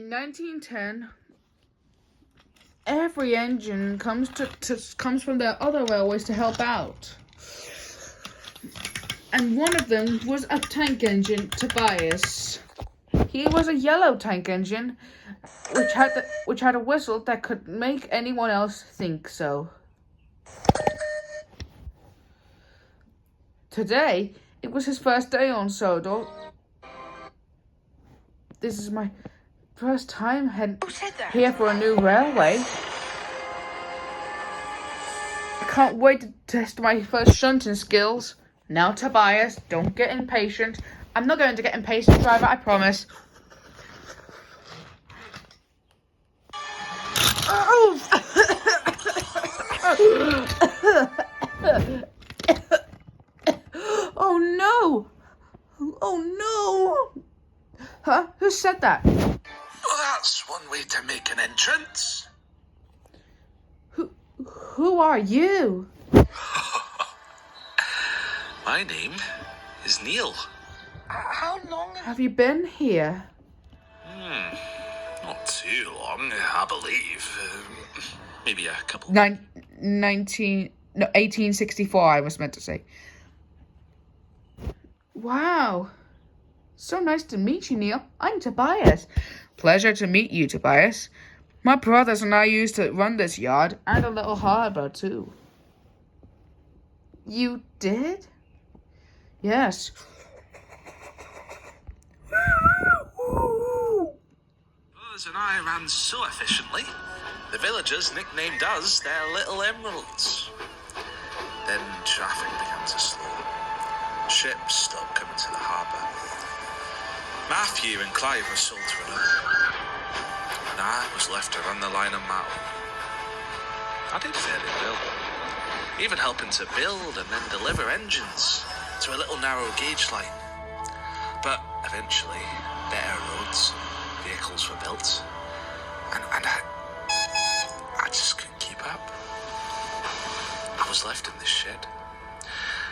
In 1910, every engine comes from the other railways to help out. And one of them was a tank engine, Tobias. He was a yellow tank engine, which had a whistle that could make anyone else think so. Today, it was his first day on Sodor. This is my first time here for a new railway. I can't wait to test my first shunting skills. Now, Tobias, don't get impatient. I'm not going to get impatient, driver, I promise. Oh no! Oh no! Huh? Who said that? Well, that's one way to make an entrance. Who are you? My name is Neil. How long have you been here? Not too long, I believe. Maybe a couple. 1864, I was meant to say. Wow. So nice to meet you, Neil. I'm Tobias. Pleasure to meet you, Tobias. My brothers and I used to run this yard and a Little Harbour, too. You did? Yes. Brothers and I ran so efficiently, the villagers nicknamed us their Little Emeralds. Then traffic began to slow. Ships stopped coming to the harbour. Matthew and Clive were sold to another, and I was left to run the line on my own. I did fairly well, even helping to build and then deliver engines to a little narrow gauge line. But eventually, better roads, vehicles were built, and I just couldn't keep up. I was left in this shed,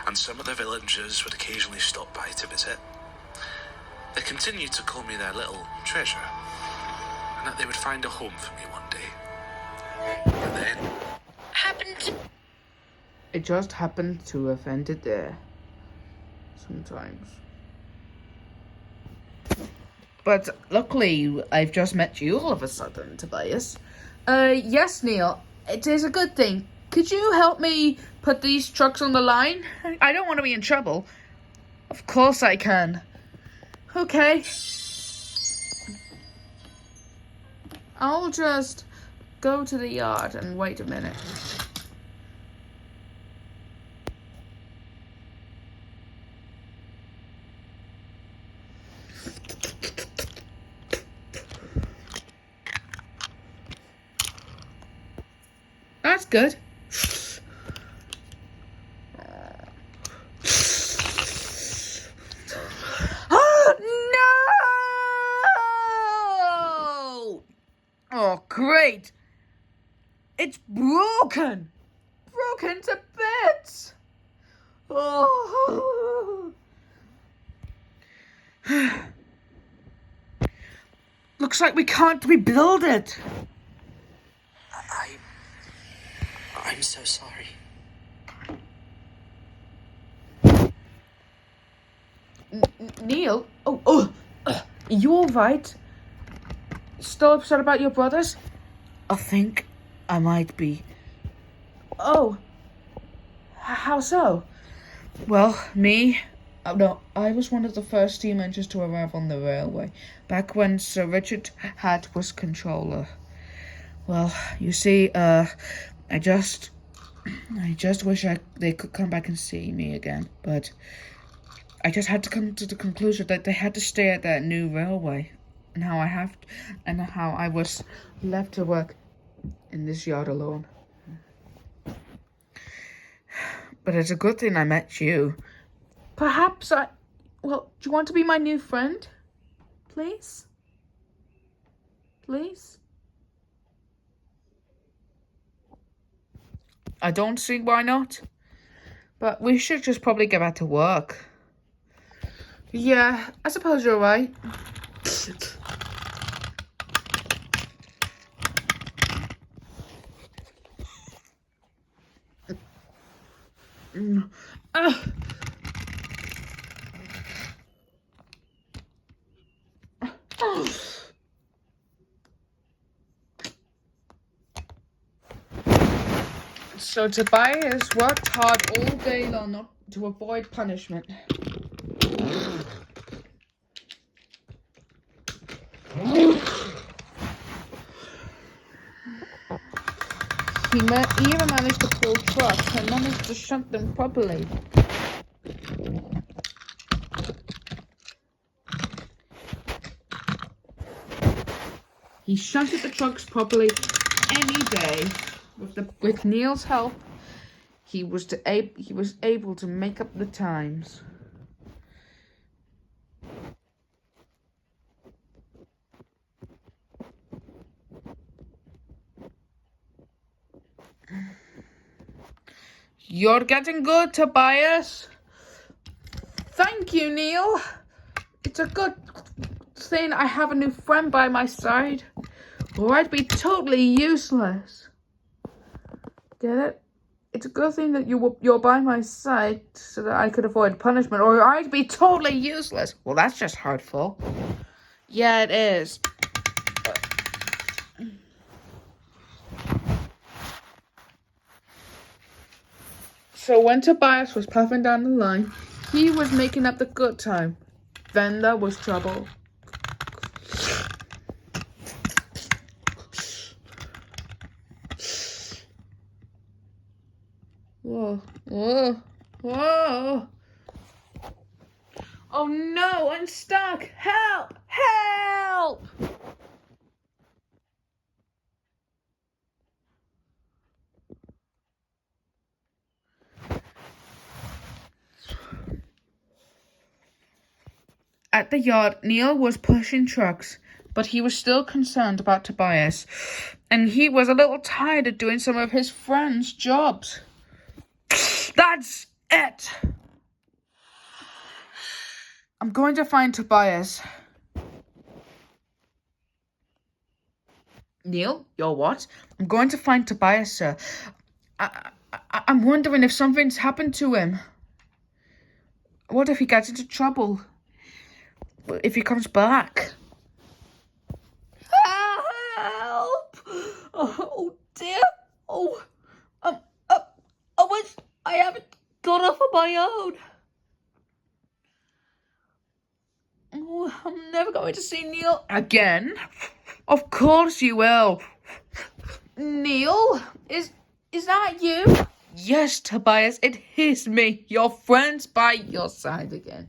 and some of the villagers would occasionally stop by to visit. They continued to call me their little treasure, and that they would find a home for me one day. But then it just happened to have ended there. Sometimes. But luckily, I've just met you all of a sudden, Tobias. Yes, Neil. It is a good thing. Could you help me put these trucks on the line? I don't want to be in trouble. Of course I can. Okay. I'll just go to the yard and wait a minute. That's good. Oh, great! It's broken! Broken to bits! Oh. Looks like we can't rebuild it. I'm so sorry. Neil? You all right? Still upset about your brothers? I think I might be. Oh. How so? Well, I was one of the first steam engines to arrive on the railway, back when Sir Richard Hatt was controller. Well, you see, I just wish they could come back and see me again, but I just had to come to the conclusion that they had to stay at that new railway, and how I was left to work in this yard alone. But it's a good thing I met you. Perhaps do you want to be my new friend? Please? Please? I don't see why not. But we should just probably get back to work. Yeah, I suppose you're right. So Tobias worked hard all day long to avoid punishment. He even managed to pull trucks and managed to shunt them properly. He shunted the trucks properly any day. With Neil's help, he was able to make up the times. You're getting good, Tobias. Thank you, Neil. It's a good thing I have a new friend by my side, or I'd be totally useless. Get it? It's a good thing that you're by my side so that I could avoid punishment, or I'd be totally useless. Well, that's just hurtful. Yeah, it is. So when Tobias was puffing down the line, he was making up the good time. Then there was trouble. Whoa, whoa, whoa. Oh no, I'm stuck. Help, help. At the yard, Neil was pushing trucks, but he was still concerned about Tobias, and he was a little tired of doing some of his friends' jobs. That's it! I'm going to find Tobias. Neil, you're what? I'm going to find Tobias, sir. I'm wondering if something's happened to him. What if he gets into trouble? If he comes back? Help! Oh dear! I haven't got off on my own. Oh, I'm never going to see Neil again. Of course you will. Neil, is that you? Yes, Tobias, it is me, your friend's by your side again.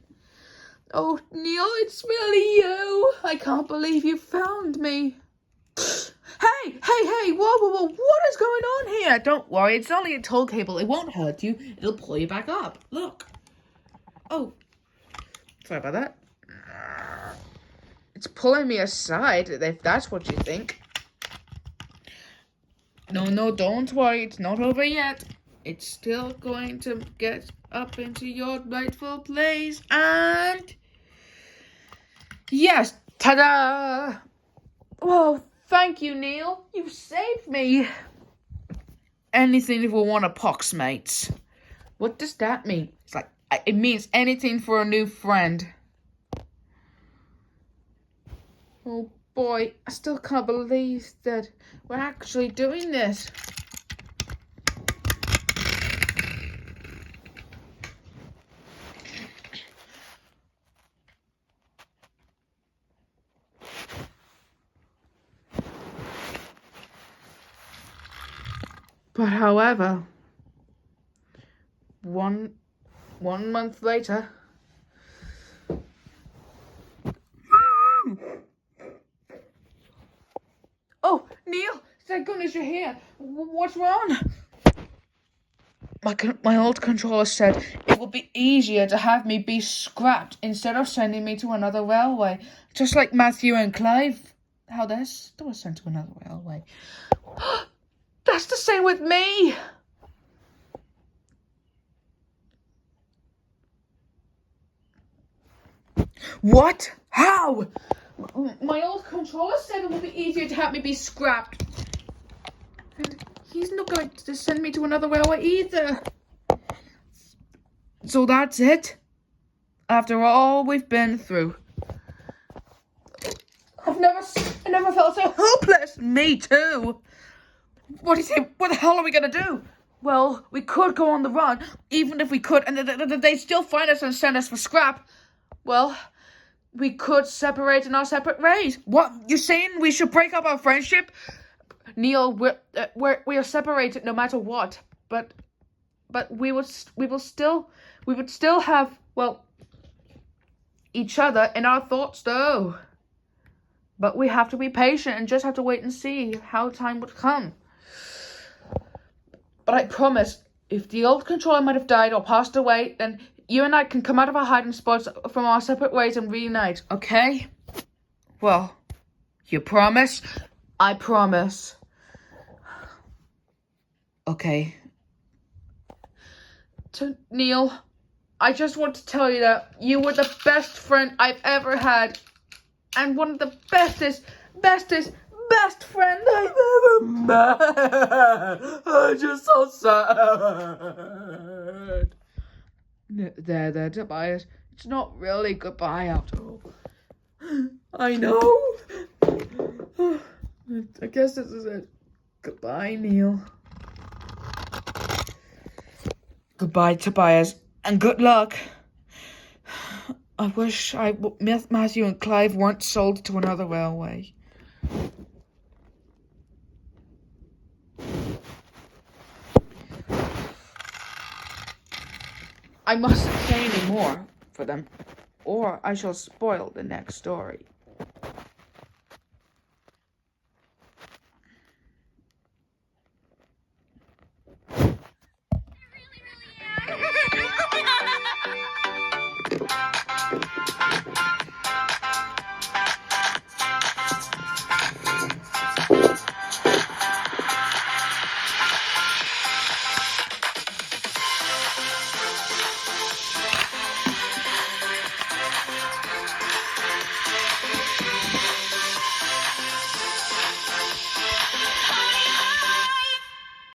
Oh, Neil, it's really you. I can't believe you found me. Hey, whoa, what is going on here? Don't worry, it's only a tow cable. It won't hurt you. It'll pull you back up. Look. Oh, sorry about that. It's pulling me aside, if that's what you think. No, don't worry. It's not over yet. It's still going to get up into your rightful place. And yes, ta-da! Whoa, thank you, Neil. You saved me. Anything if we want a pox, mates. What does that mean? It's like, it means anything for a new friend. Oh boy, I still can't believe that we're actually doing this. But however, one month later, oh, Neil, thank goodness you're here. What's wrong? My old controller said it would be easier to have me be scrapped instead of sending me to another railway, just like Matthew and Clive. How they were sent to another railway. That's the same with me. What? How? My old controller said it would be easier to have me be scrapped. And he's not going to send me to another railway either. So that's it? After all we've been through. I never felt so hopeless. Me too. What do you say? What the hell are we gonna do? Well, we could go on the run, even if we could, and they'd still find us and send us for scrap. Well, we could separate in our separate ways. What? You're saying we should break up our friendship? Neil, we are separated no matter what. But we would still have, well, each other in our thoughts though. But we have to be patient and just have to wait and see how time would come. But I promise, if the old controller might have died or passed away, then you and I can come out of our hiding spots from our separate ways and reunite, okay? Well, you promise? I promise. Okay. To Neil, I just want to tell you that you were the best friend I've ever had. And one of the bestest friend I've ever met. I'm just so sad. There, Tobias. It's not really goodbye after all. I know. I guess this is it. Goodbye, Neil. Goodbye, Tobias, and good luck. I wish Matthew and Clive weren't sold to another railway. I mustn't say any more for them, or I shall spoil the next story.